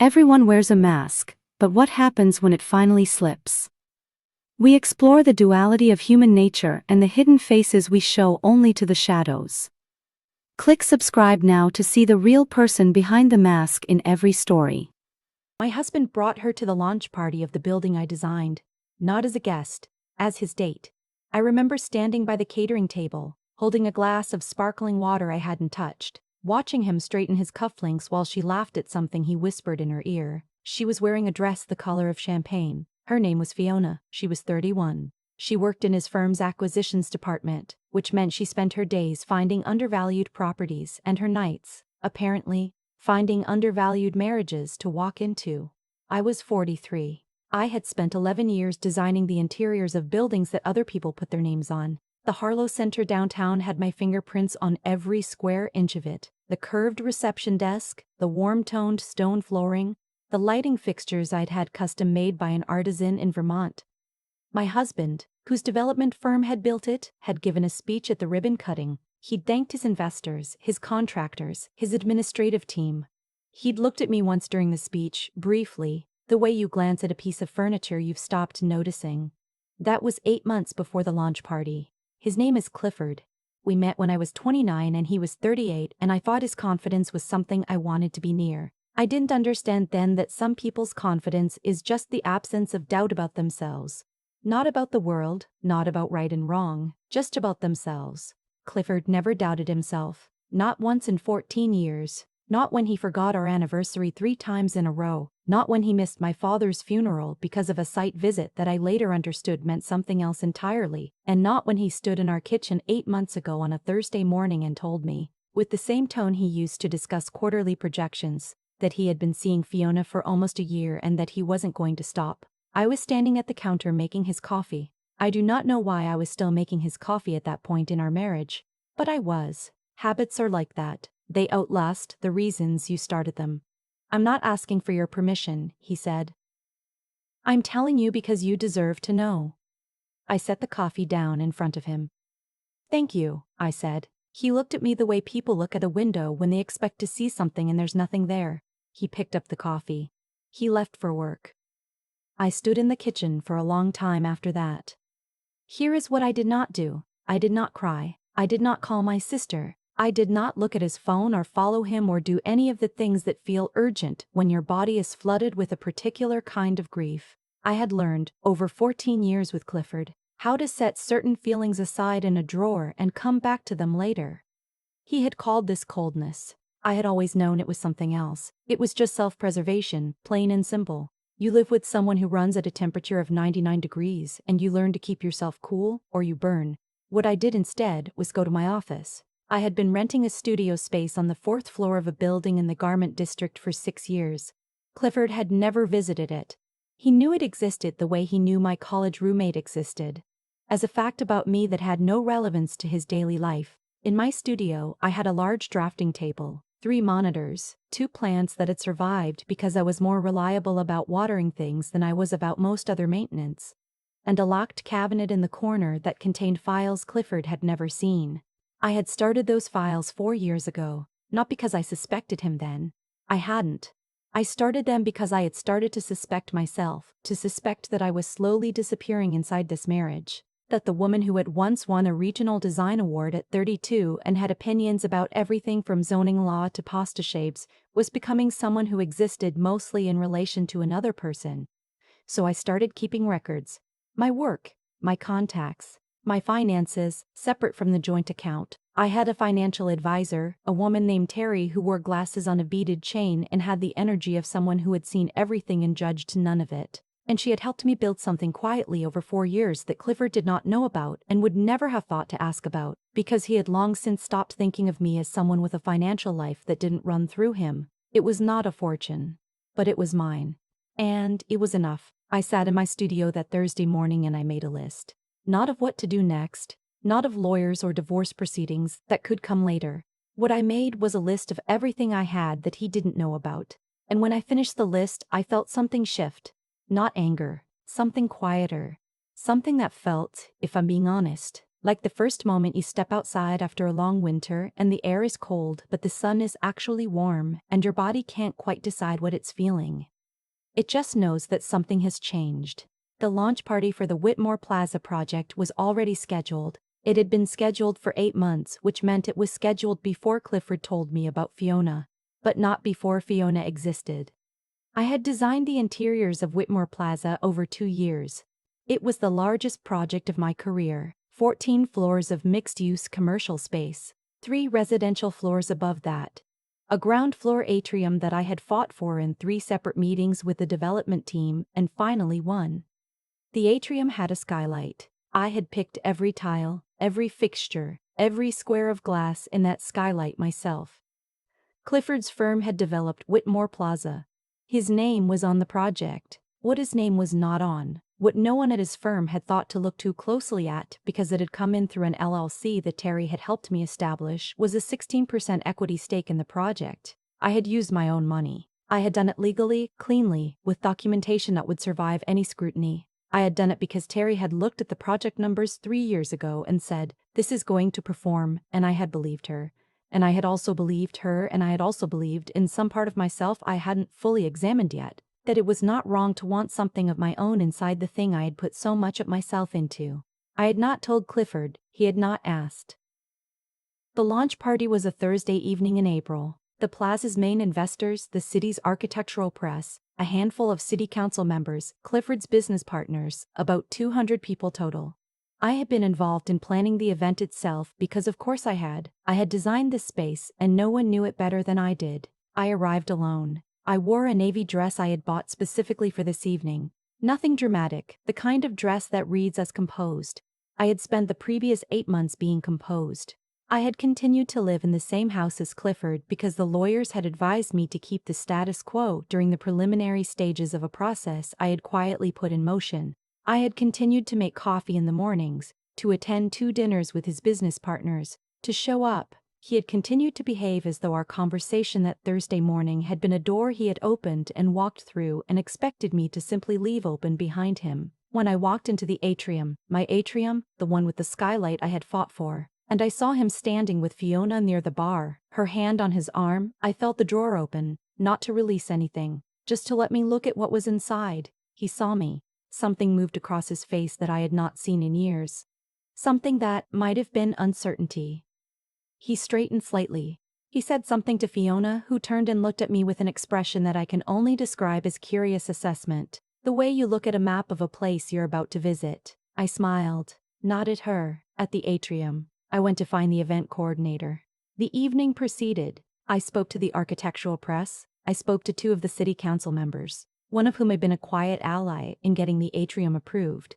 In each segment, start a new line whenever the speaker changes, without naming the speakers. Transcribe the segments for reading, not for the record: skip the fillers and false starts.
Everyone wears a mask, but what happens when it finally slips? We explore the duality of human nature and the hidden faces we show only to the shadows. Click subscribe now to see the real person behind the mask in every story.
My husband brought her to the launch party of the building I designed, not as a guest, as his date. I remember standing by the catering table, holding a glass of sparkling water I hadn't touched, watching him straighten his cufflinks while she laughed at something he whispered in her ear. She was wearing a dress the color of champagne. Her name was Fiona. She was 31. She worked in his firm's acquisitions department, which meant she spent her days finding undervalued properties and her nights, apparently, finding undervalued marriages to walk into. I was 43. I had spent 11 years designing the interiors of buildings that other people put their names on. The Harlow Center downtown had my fingerprints on every square inch of it. The curved reception desk, the warm-toned stone flooring, the lighting fixtures I'd had custom-made by an artisan in Vermont. My husband, whose development firm had built it, had given a speech at the ribbon cutting. He'd thanked his investors, his contractors, his administrative team. He'd looked at me once during the speech, briefly, the way you glance at a piece of furniture you've stopped noticing. That was 8 months before the launch party. His name is Clifford. We met when I was 29 and he was 38, and I thought his confidence was something I wanted to be near. I didn't understand then that some people's confidence is just the absence of doubt about themselves. Not about the world, not about right and wrong, just about themselves. Clifford never doubted himself. Not once in 14 years. Not when he forgot our anniversary 3 times in a row. Not when he missed my father's funeral because of a site visit that I later understood meant something else entirely. And not when he stood in our kitchen 8 months ago on a Thursday morning and told me, with the same tone he used to discuss quarterly projections, that he had been seeing Fiona for almost a year and that he wasn't going to stop. I was standing at the counter making his coffee. I do not know why I was still making his coffee at that point in our marriage, but I was. Habits are like that. They outlast the reasons you started them. I'm not asking for your permission, he said. I'm telling you because you deserve to know. I set the coffee down in front of him. Thank you, I said. He looked at me the way people look at a window when they expect to see something and there's nothing there. He picked up the coffee. He left for work. I stood in the kitchen for a long time after that. Here is what I did not do. I did not cry. I did not call my sister. I did not look at his phone or follow him or do any of the things that feel urgent when your body is flooded with a particular kind of grief. I had learned, over 14 years with Clifford, how to set certain feelings aside in a drawer and come back to them later. He had called this coldness. I had always known it was something else. It was just self-preservation, plain and simple. You live with someone who runs at a temperature of 99 degrees and you learn to keep yourself cool or you burn. What I did instead was go to my office. I had been renting a studio space on the 4th floor of a building in the garment district for 6 years. Clifford had never visited it. He knew it existed the way he knew my college roommate existed, as a fact about me that had no relevance to his daily life. In my studio, I had a large drafting table, 3 monitors, 2 plants that had survived because I was more reliable about watering things than I was about most other maintenance, and a locked cabinet in the corner that contained files Clifford had never seen. I had started those files 4 years ago, not because I suspected him then. I hadn't. I started them because I had started to suspect myself, to suspect that I was slowly disappearing inside this marriage, that the woman who had once won a regional design award at 32 and had opinions about everything from zoning law to pasta shapes was becoming someone who existed mostly in relation to another person. So I started keeping records. My work, my contacts, my finances, separate from the joint account. I had a financial advisor, a woman named Terry who wore glasses on a beaded chain and had the energy of someone who had seen everything and judged none of it. And she had helped me build something quietly over 4 years that Clifford did not know about and would never have thought to ask about, because he had long since stopped thinking of me as someone with a financial life that didn't run through him. It was not a fortune, but it was mine. And it was enough. I sat in my studio that Thursday morning and I made a list. Not of what to do next, not of lawyers or divorce proceedings that could come later. What I made was a list of everything I had that he didn't know about. And when I finished the list, I felt something shift. Not anger, something quieter. Something that felt, if I'm being honest, Like the first moment you step outside after a long winter and the air is cold but the sun is actually warm and your body can't quite decide what it's feeling. It just knows that something has changed. The launch party for the Whitmore Plaza project was already scheduled. It had been scheduled for 8 months, which meant it was scheduled before Clifford told me about Fiona. But not before Fiona existed. I had designed the interiors of Whitmore Plaza over 2 years. It was the largest project of my career, 14 floors of mixed-use commercial space, 3 residential floors above that. A ground floor atrium that I had fought for in 3 separate meetings with the development team and finally won. The atrium had a skylight. I had picked every tile, every fixture, every square of glass in that skylight myself. Clifford's firm had developed Whitmore Plaza. His name was on the project. What his name was not on, what no one at his firm had thought to look too closely at because it had come in through an LLC that Terry had helped me establish, was a 16% equity stake in the project. I had used my own money. I had done it legally, cleanly, with documentation that would survive any scrutiny. I had done it because Terry had looked at the project numbers 3 years ago and said, "This is going to perform," and I had believed her. And I had also believed her, and I had also believed in some part of myself I hadn't fully examined yet, that it was not wrong to want something of my own inside the thing I had put so much of myself into. I had not told Clifford, he had not asked. The launch party was a Thursday evening in April. The plaza's main investors, the city's architectural press, a handful of city council members, Clifford's business partners, about 200 people total. I had been involved in planning the event itself because of course I had. I had designed this space and no one knew it better than I did. I arrived alone. I wore a navy dress I had bought specifically for this evening. Nothing dramatic, the kind of dress that reads as composed. I had spent the previous 8 months being composed. I had continued to live in the same house as Clifford because the lawyers had advised me to keep the status quo during the preliminary stages of a process I had quietly put in motion. I had continued to make coffee in the mornings, to attend 2 dinners with his business partners, to show up. He had continued to behave as though our conversation that Thursday morning had been a door he had opened and walked through and expected me to simply leave open behind him. When I walked into the atrium, my atrium, the one with the skylight I had fought for, and I saw him standing with Fiona near the bar, her hand on his arm, I felt the drawer open, not to release anything, just to let me look at what was inside. He saw me. Something moved across his face that I had not seen in years. Something that might have been uncertainty. He straightened slightly. He said something to Fiona, who turned and looked at me with an expression that I can only describe as curious assessment. The way you look at a map of a place you're about to visit. I smiled, not at her, at the atrium. I went to find the event coordinator. The evening proceeded. I spoke to the architectural press. I spoke to 2 of the city council members, one of whom had been a quiet ally in getting the atrium approved.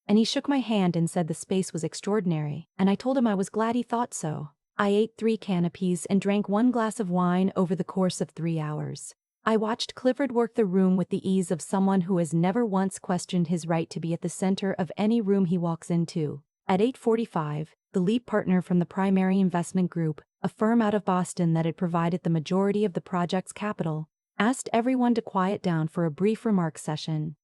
And he shook my hand and said the space was extraordinary, and I told him I was glad he thought so. I ate 3 canopies and drank 1 glass of wine over the course of 3 hours. I watched Clifford work the room with the ease of someone who has never once questioned his right to be at the center of any room he walks into. At 8:45, the lead partner from the Primary Investment Group, a firm out of Boston that had provided the majority of the project's capital, asked everyone to quiet down for a brief remark session.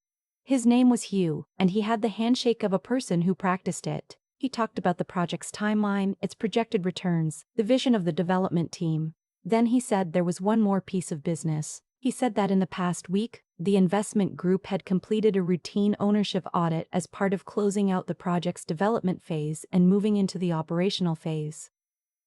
His name was Hugh, and he had the handshake of a person who practiced it. He talked about the project's timeline, its projected returns, the vision of the development team. Then he said there was one more piece of business. He said that in the past week, the investment group had completed a routine ownership audit as part of closing out the project's development phase and moving into the operational phase.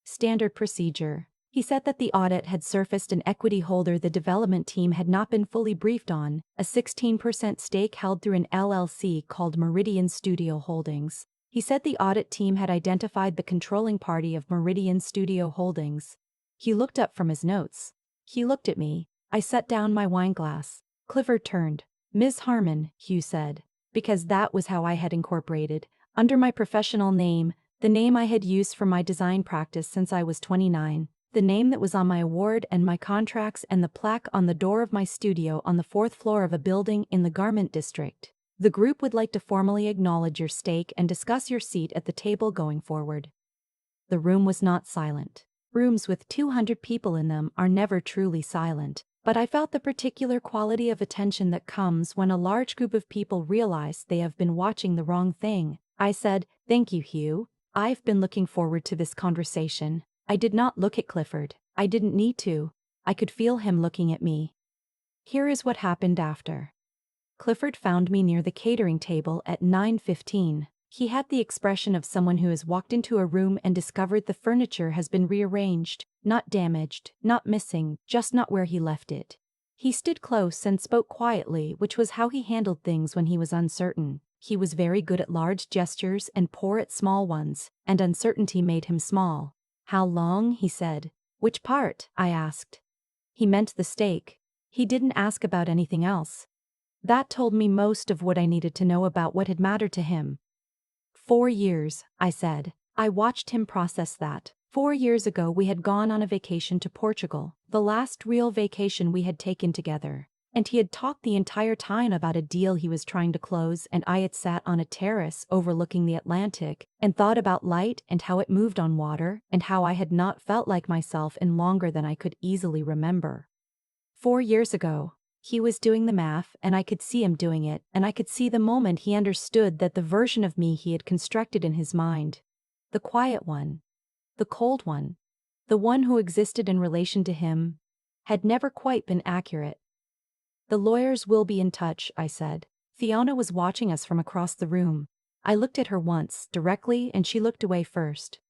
Standard procedure. He said that the audit had surfaced an equity holder the development team had not been fully briefed on, a 16% stake held through an LLC called Meridian Studio Holdings. He said the audit team had identified the controlling party of Meridian Studio Holdings. He looked up from his notes. He looked at me. I set down my wine glass. Clifford turned. "Ms. Harmon," Hugh said, because that was how I had incorporated, under my professional name, the name I had used for my design practice since I was 29, the name that was on my award and my contracts and the plaque on the door of my studio on the 4th floor of a building in the Garment District. The group would like to formally acknowledge your stake and discuss your seat at the table going forward. The room was not silent. Rooms with 200 people in them are never truly silent. But I felt the particular quality of attention that comes when a large group of people realize they have been watching the wrong thing. I said, "Thank you, Hugh. I've been looking forward to this conversation. I did not look at Clifford. I didn't need to. I could feel him looking at me. Here is what happened after. Clifford found me near the catering table at 9:15. He had the expression of someone who has walked into a room and discovered the furniture has been rearranged, not damaged, not missing, just not where he left it. He stood close and spoke quietly, which was how he handled things when he was uncertain. He was very good at large gestures and poor at small ones, and uncertainty made him small. "How long?" he said. "Which part?" I asked. He meant the steak. He didn't ask about anything else. That told me most of what I needed to know about what had mattered to him. 4 years, I said. I watched him process that. 4 years ago we had gone on a vacation to Portugal, the last real vacation we had taken together. And he had talked the entire time about a deal he was trying to close, and I had sat on a terrace overlooking the Atlantic and thought about light and how it moved on water and how I had not felt like myself in longer than I could easily remember. 4 years ago, he was doing the math and I could see him doing it, and I could see the moment he understood that the version of me he had constructed in his mind, the quiet one, the cold one, the one who existed in relation to him, had never quite been accurate. "The lawyers will be in touch," I said. Fiona was watching us from across the room. I looked at her once, directly, and she looked away first.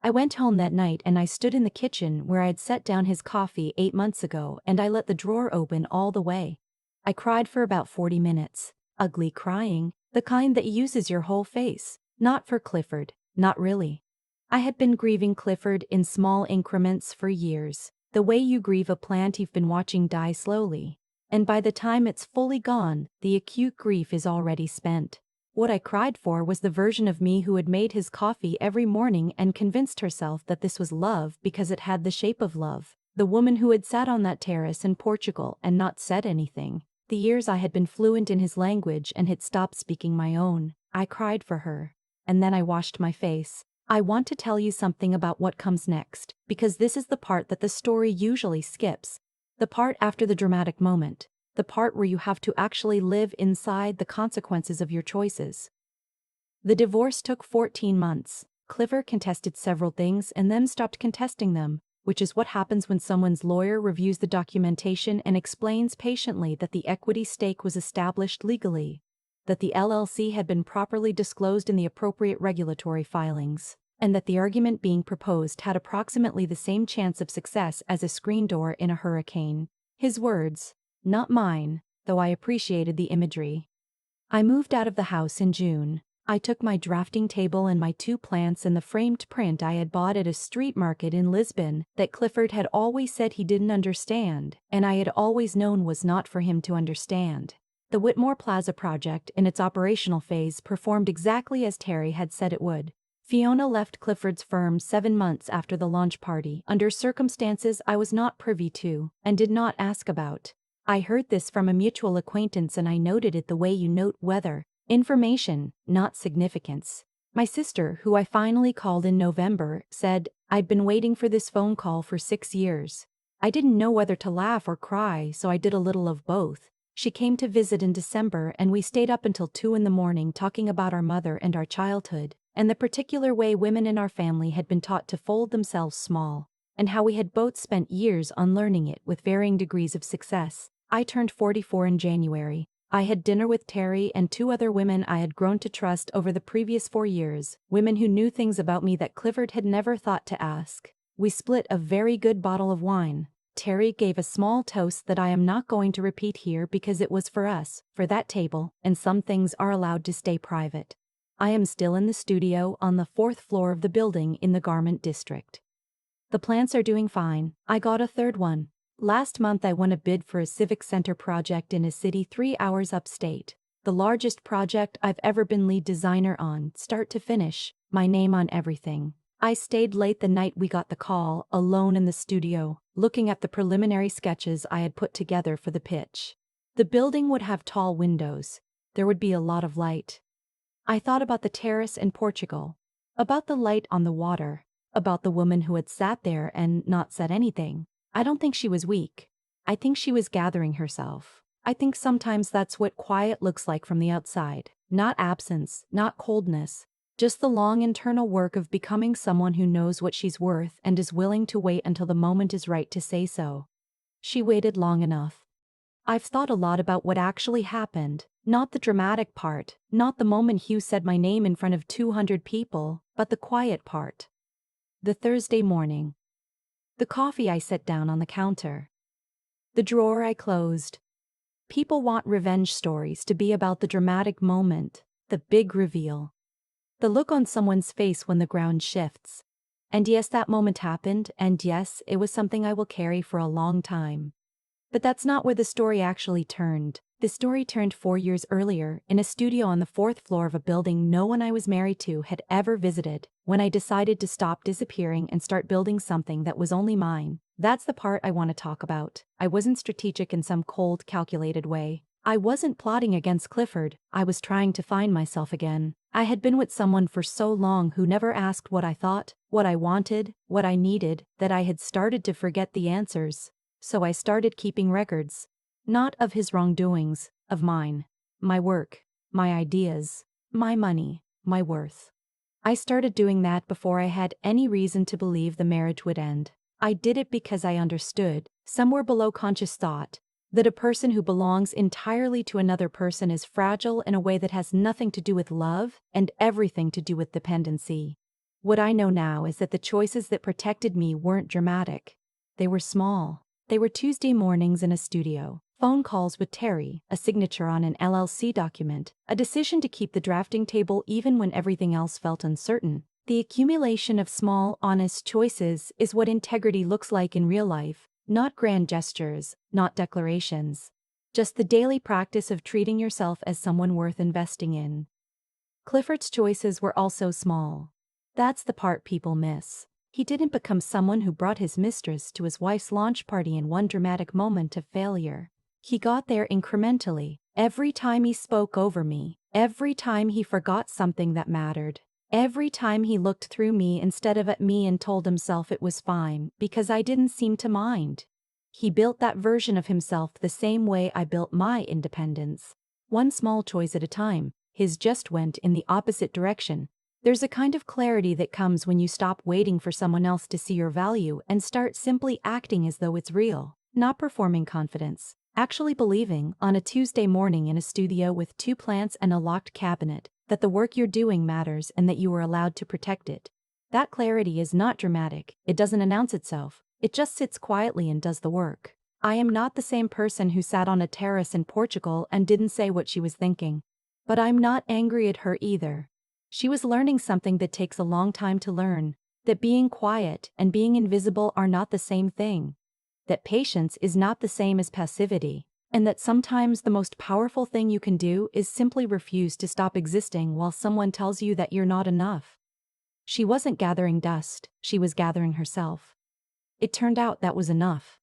I went home that night and I stood in the kitchen where I had set down his coffee 8 months ago, and I let the drawer open all the way. I cried for about 40 minutes. Ugly crying, the kind that uses your whole face. Not for Clifford, not really. I had been grieving Clifford in small increments for years, the way you grieve a plant you've been watching die slowly. And by the time it's fully gone, the acute grief is already spent. What I cried for was the version of me who had made his coffee every morning and convinced herself that this was love because it had the shape of love. The woman who had sat on that terrace in Portugal and not said anything. The years I had been fluent in his language and had stopped speaking my own. I cried for her. And then I washed my face. I want to tell you something about what comes next, because this is the part that the story usually skips. The part after the dramatic moment. The part where you have to actually live inside the consequences of your choices. The divorce took 14 months. Clifford contested several things and then stopped contesting them, which is what happens when someone's lawyer reviews the documentation and explains patiently that the equity stake was established legally, that the LLC had been properly disclosed in the appropriate regulatory filings, and that the argument being proposed had approximately the same chance of success as a screen door in a hurricane. His words, not mine, though I appreciated the imagery. I moved out of the house in June. I took my drafting table and my 2 plants and the framed print I had bought at a street market in Lisbon that Clifford had always said he didn't understand, and I had always known was not for him to understand. The Whitmore Plaza project, in its operational phase, performed exactly as Terry had said it would. Fiona left Clifford's firm 7 months after the launch party, under circumstances I was not privy to, and did not ask about. I heard this from a mutual acquaintance and I noted it the way you note weather. Information, not significance. My sister, who I finally called in November, said, "I'd been waiting for this phone call for 6 years. I didn't know whether to laugh or cry, so I did a little of both." She came to visit in December and we stayed up until 2 in the morning talking about our mother and our childhood, and the particular way women in our family had been taught to fold themselves small, and how we had both spent years unlearning it with varying degrees of success. I turned 44 in January. I had dinner with Terry and 2 other women I had grown to trust over the previous 4 years, women who knew things about me that Clifford had never thought to ask. We split a very good bottle of wine. Terry gave a small toast that I am not going to repeat here because it was for us, for that table, and some things are allowed to stay private. I am still in the studio on the 4th floor of the building in the garment district. The plants are doing fine. I got a 3rd one. Last month I won a bid for a civic center project in a city 3 hours upstate. The largest project I've ever been lead designer on, start to finish, my name on everything. I stayed late the night we got the call, alone in the studio, looking at the preliminary sketches I had put together for the pitch. The building would have tall windows. There would be a lot of light. I thought about the terrace in Portugal, about the light on the water, about the woman who had sat there and not said anything. I don't think she was weak. I think she was gathering herself. I think sometimes that's what quiet looks like from the outside. Not absence, not coldness, Just the long internal work of becoming someone who knows what she's worth and is willing to wait until the moment is right to say so. She waited long enough. I've thought a lot about what actually happened, not the dramatic part, not the moment Hugh said my name in front of 200 people, but the quiet part. The Thursday morning. The coffee I set down on the counter. The drawer I closed. People want revenge stories to be about the dramatic moment, the big reveal. The look on someone's face when the ground shifts. And yes, that moment happened, and yes, it was something I will carry for a long time. But that's not where the story actually turned. The story turned 4 years earlier, in a studio on the 4th floor of a building no one I was married to had ever visited, when I decided to stop disappearing and start building something that was only mine. That's the part I want to talk about. I wasn't strategic in some cold, calculated way. I wasn't plotting against Clifford, I was trying to find myself again. I had been with someone for so long who never asked what I thought, what I wanted, what I needed, that I had started to forget the answers. So I started keeping records. Not of his wrongdoings, of mine. My work, my ideas, my money, my worth. I started doing that before I had any reason to believe the marriage would end. I did it because I understood, somewhere below conscious thought, that a person who belongs entirely to another person is fragile in a way that has nothing to do with love and everything to do with dependency. What I know now is that the choices that protected me weren't dramatic. They were small. They were Tuesday mornings in a studio, phone calls with Terry, a signature on an LLC document, a decision to keep the drafting table even when everything else felt uncertain. The accumulation of small, honest choices is what integrity looks like in real life, not grand gestures, not declarations. Just the daily practice of treating yourself as someone worth investing in. Clifford's choices were also small. That's the part people miss. He didn't become someone who brought his mistress to his wife's launch party in one dramatic moment of failure. He got there incrementally, every time he spoke over me, every time he forgot something that mattered, every time he looked through me instead of at me and told himself it was fine because I didn't seem to mind. He built that version of himself the same way I built my independence. One small choice at a time. His just went in the opposite direction. There's a kind of clarity that comes when you stop waiting for someone else to see your value and start simply acting as though it's real, not performing confidence, actually believing, on a Tuesday morning in a studio with 2 plants and a locked cabinet, that the work you're doing matters and that you are allowed to protect it. That clarity is not dramatic, it doesn't announce itself, it just sits quietly and does the work. I am not the same person who sat on a terrace in Portugal and didn't say what she was thinking. But I'm not angry at her either. She was learning something that takes a long time to learn, that being quiet and being invisible are not the same thing, that patience is not the same as passivity, and that sometimes the most powerful thing you can do is simply refuse to stop existing while someone tells you that you're not enough. She wasn't gathering dust, she was gathering herself. It turned out that was enough.